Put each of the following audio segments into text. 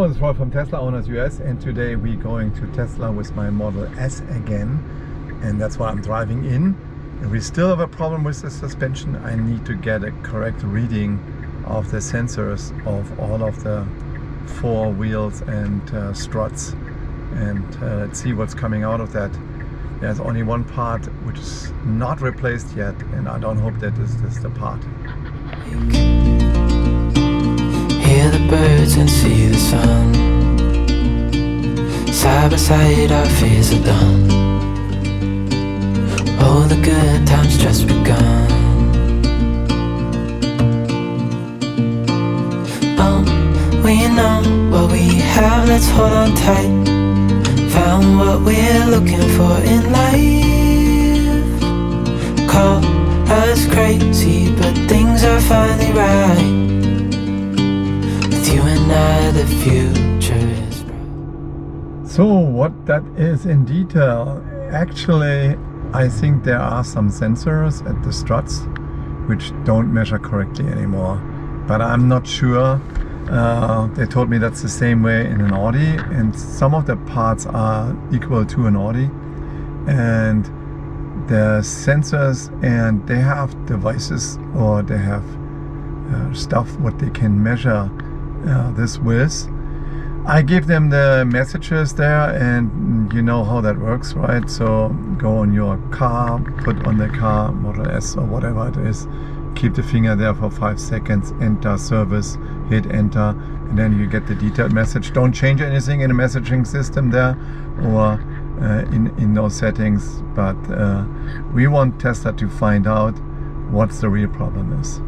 Hello, it's Roy from Tesla Owners US, and today we're going to Tesla with my Model S again, and that's why I'm driving in. And we still have a problem with the suspension. I need to get a correct reading of the sensors of all of the four wheels and struts, and let's see what's coming out of that. There's only one part which is not replaced yet, and I don't hope that this is the part. Hear the birds and see the sun. Side by side our fears are done. Oh, the good times just begun. Oh, we know what we have, let's hold on tight. Found what we're looking for in life. Call us crazy, but things are finally right. You and I, the future is bright. So what that is in detail, actually I think there are some sensors at the struts which don't measure correctly anymore, but I'm not sure. They told me that's the same way in an Audi, and some of the parts are equal to an Audi, and the sensors, and they have devices, or they have stuff what they can measure this with. I give them the messages there, and you know how that works, right? So go on your car, put on the car Model S or whatever it is, keep the finger there for 5 seconds, enter service, hit enter, and then you get the detailed message. Don't change anything in the messaging system there or in those settings, but we want Tesla to find out what's the real problem is.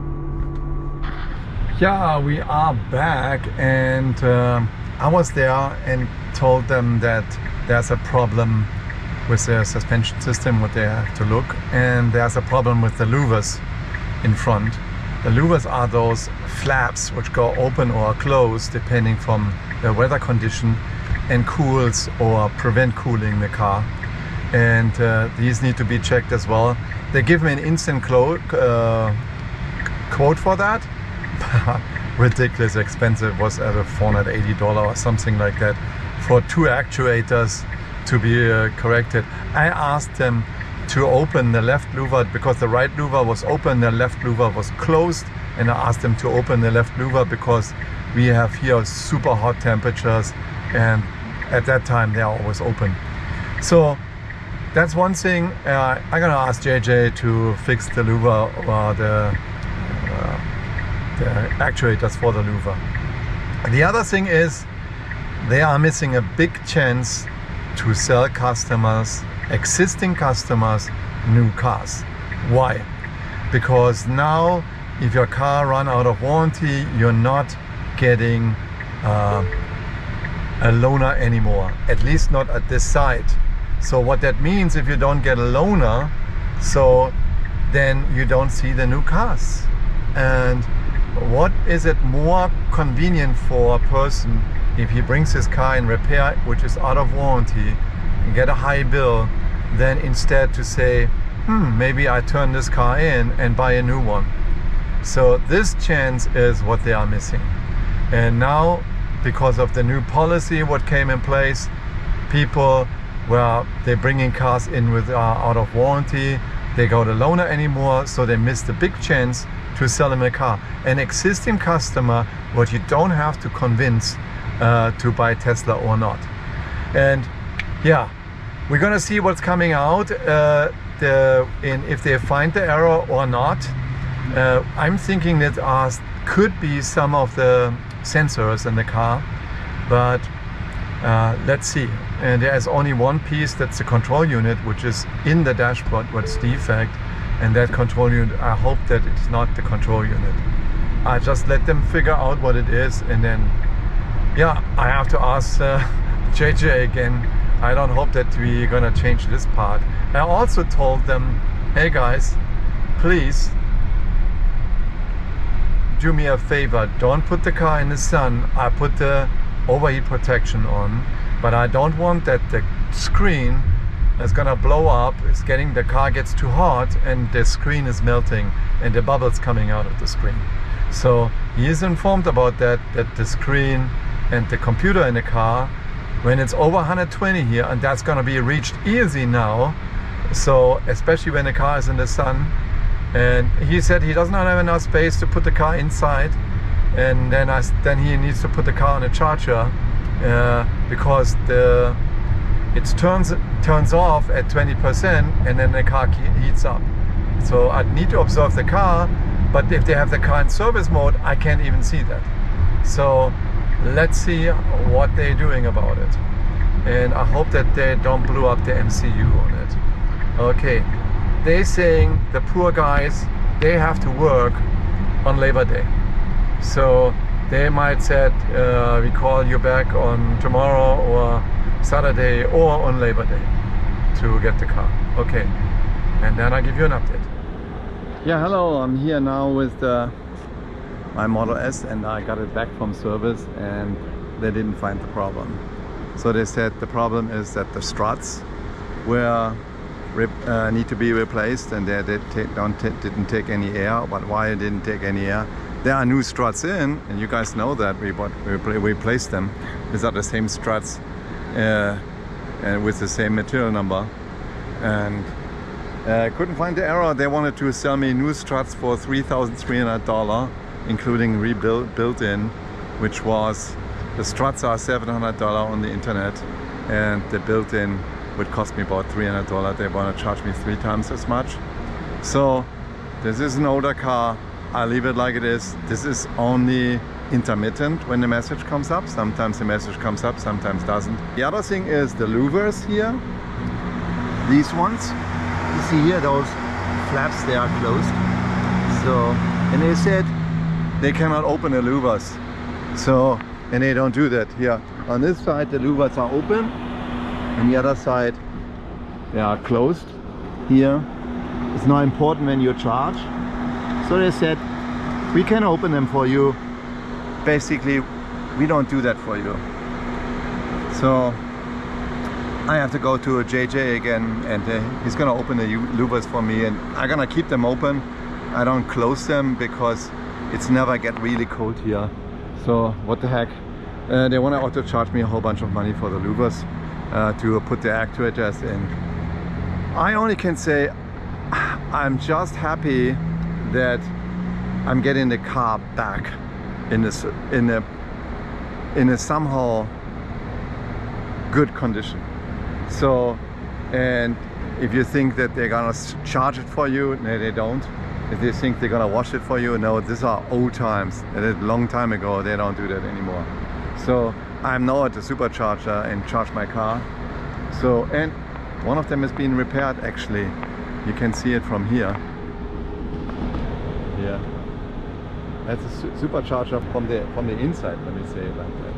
Yeah, we are back, and I was there and told them that there's a problem with the suspension system, what they have to look, and there's a problem with the louvers in front. The louvers are those flaps which go open or close depending from the weather condition and cools or prevent cooling the car, and these need to be checked as well. They give me an instant quote for that. Ridiculous expensive, was at $480 or something like that for 2 actuators to be corrected. I asked them to open the left louver because the right louver was open, the left louver was closed, and I asked them to open the left louver because we have here super hot temperatures, and at that time they are always open. So that's one thing. I'm gonna ask JJ to fix the louver or the actuators for the louver. The other thing is they are missing a big chance to sell customers, existing customers, new cars. Why? Because now if your car run out of warranty, you're not getting a loaner anymore, at least not at this site. So what that means, if you don't get a loaner, so then you don't see the new cars. And what is it more convenient for a person if he brings his car in repair which is out of warranty and get a high bill, than instead to say, maybe I turn this car in and buy a new one. So this chance is what they are missing. And now, because of the new policy what came in place, people, well, they're bringing cars in with out of warranty, they go to loaner anymore, so they miss the big chance to sell them a car. An existing customer, what you don't have to convince to buy Tesla or not. And yeah, we're gonna see what's coming out if they find the error or not. I'm thinking that could be some of the sensors in the car, but let's see. And there's only one piece, that's the control unit, which is in the dashboard, what's defect. And that control unit, I hope that it's not the control unit. I just let them figure out what it is, and then yeah, I have to ask JJ again. I don't hope that we're gonna change this part. I also told them, hey guys, please do me a favor, don't put the car in the sun. I put the overheat protection on, but I don't want that the screen is gonna blow up. It's getting, the car gets too hot and the screen is melting and the bubbles coming out of the screen. So he is informed about that, that the screen and the computer in the car when it's over 120 here, and that's gonna be reached easy now. So especially when the car is in the sun. And he said he does not have enough space to put the car inside, and then he needs to put the car on a charger because it turns off at 20% and then the car heats up. So I need to observe the car, but if they have the car in service mode, I can't even see that. So let's see what they're doing about it. And I hope that they don't blow up the MCU on it. Okay, they're saying the poor guys, they have to work on Labor Day. So they might said, we call you back on tomorrow or Saturday or on Labor Day to get the car. Okay, and then I'll give you an update. Yeah, hello, I'm here now with my Model S, and I got it back from service and they didn't find the problem. So they said the problem is that the struts need to be replaced, and they didn't take any air. But why it didn't take any air? There are new struts in, and you guys know that we replaced them. These are the same struts and with the same material number, and couldn't find the error. They wanted to sell me new struts for $3,300, including built-in, which was, the struts are $700 on the internet, and the built-in would cost me about $300. They want to charge me 3 times as much. So this is an older car. I leave it like it is. This is only intermittent when the message comes up. Sometimes the message comes up, sometimes doesn't. The other thing is the louvers here. These ones, you see here, those flaps, they are closed. So, and they said they cannot open the louvers. So, and they don't do that here. On this side, the louvers are open. On the other side, they are closed. Here, it's not important when you charge. So they said, we can open them for you. Basically, we don't do that for you. So I have to go to a JJ again, and he's gonna open the louvers for me, and I'm gonna keep them open. I don't close them because it's never get really cold here. So what the heck? They wanna auto charge me a whole bunch of money for the louvers to put the actuators in. I only can say I'm just happy that I'm getting the car back in a somehow good condition. So, and if you think that they're gonna charge it for you, no, they don't. If they think they're gonna wash it for you, no, these are old times. And a long time ago, they don't do that anymore. So I'm now at the supercharger and charge my car. So, and one of them is being repaired actually. You can see it from here. Yeah, that's a supercharger from the inside. Let me say it like that.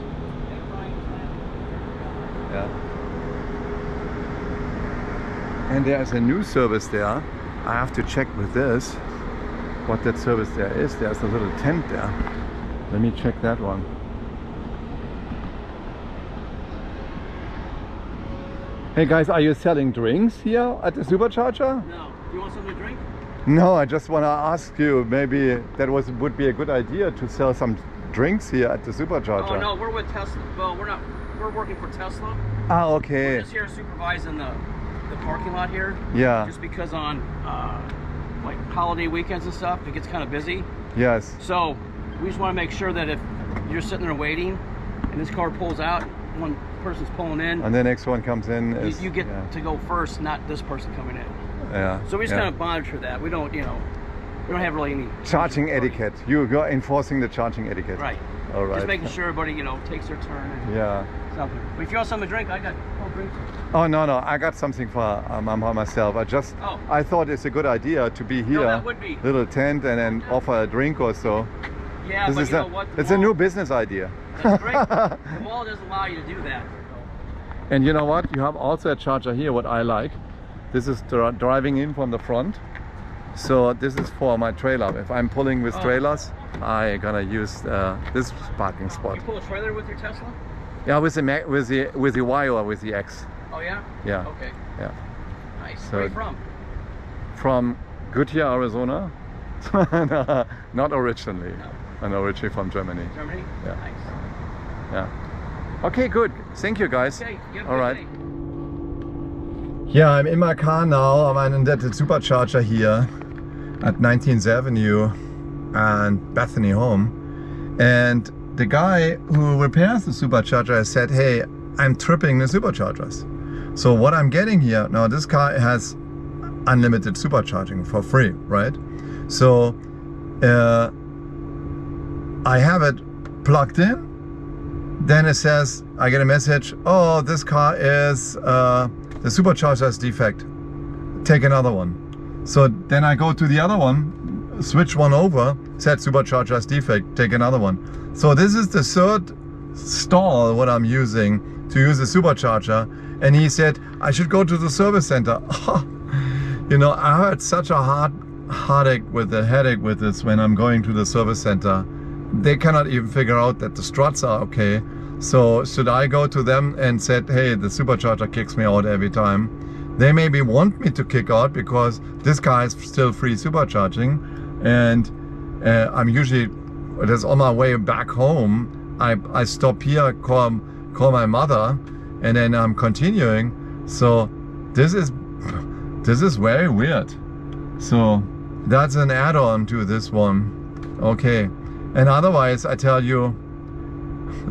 Yeah. And there's a new service there. I have to check with this what that service there is. There's a little tent there. Let me check that one. Hey guys, are you selling drinks here at the supercharger? No. Do you want something to drink? No, I just want to ask you, maybe that would be a good idea to sell some drinks here at the supercharger. Oh no, we're with Tesla. Well, we're working for Tesla. Ah, okay. We're just here supervising the parking lot here. Yeah. Just because on like holiday weekends and stuff, it gets kind of busy. Yes. So we just want to make sure that if you're sitting there waiting and this car pulls out, one person's pulling in, and the next one comes in, you get to go first, not this person coming in. Yeah. So we just kind of monitor that. We don't, we don't have really any charging etiquette. You're enforcing the charging etiquette. Right. All right. Just making sure everybody, takes their turn. And yeah. something. But if you want something to drink, I got cold drinks. Oh no, I got something for myself. I thought it's a good idea to be here. No, that would be. Little tent and then offer a drink or so. Yeah, this but is you know what? It's a new business idea. That's great. The mall doesn't allow you to do that. And you know what? You have also a charger here, what I like. This is driving in from the front. So this is for my trailer. If I'm pulling with trailers, I'm gonna use this parking spot. You pull a trailer with your Tesla? Yeah, with the Y or with the X. Oh yeah? Yeah. Okay. Yeah. Nice. So Where are you from? From Goodyear, Arizona. No, not originally. No. I'm originally from Germany. Germany? Yeah. Nice. Yeah. Okay, good. Thank you, guys. Okay, you have a All good right. day. Yeah, I'm in my car now. I'm at the supercharger here at 19th Avenue and Bethany Home. And the guy who repairs the supercharger has said, hey, I'm tripping the superchargers. So what I'm getting here, now this car has unlimited supercharging for free, right? So I have it plugged in. Then it says, I get a message, oh, this car is, the supercharger is defect. Take another one. So then I go to the other one, switch one over, said supercharger is defect, take another one. So this is the third stall what I'm using to use the supercharger. And he said, I should go to the service center. You know, I had such a headache with this when I'm going to the service center. They cannot even figure out that the struts are okay. So should I go to them and said, hey, the supercharger kicks me out every time. They maybe want me to kick out because this car is still free supercharging. And I'm usually, that's on my way back home. I stop here, call my mother, and then I'm continuing. So this is very weird. So that's an add-on to this one. Okay. And otherwise, I tell you,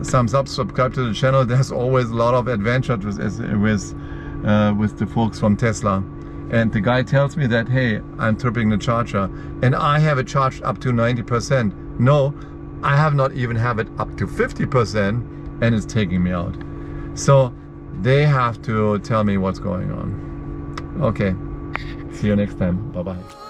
thumbs up, subscribe to the channel. There's always a lot of adventures with the folks from Tesla. And the guy tells me that, hey, I'm tripping the charger. And I have it charged up to 90%. No, I have not even have it up to 50%, and it's taking me out. So they have to tell me what's going on. Okay, see you next time. Bye-bye.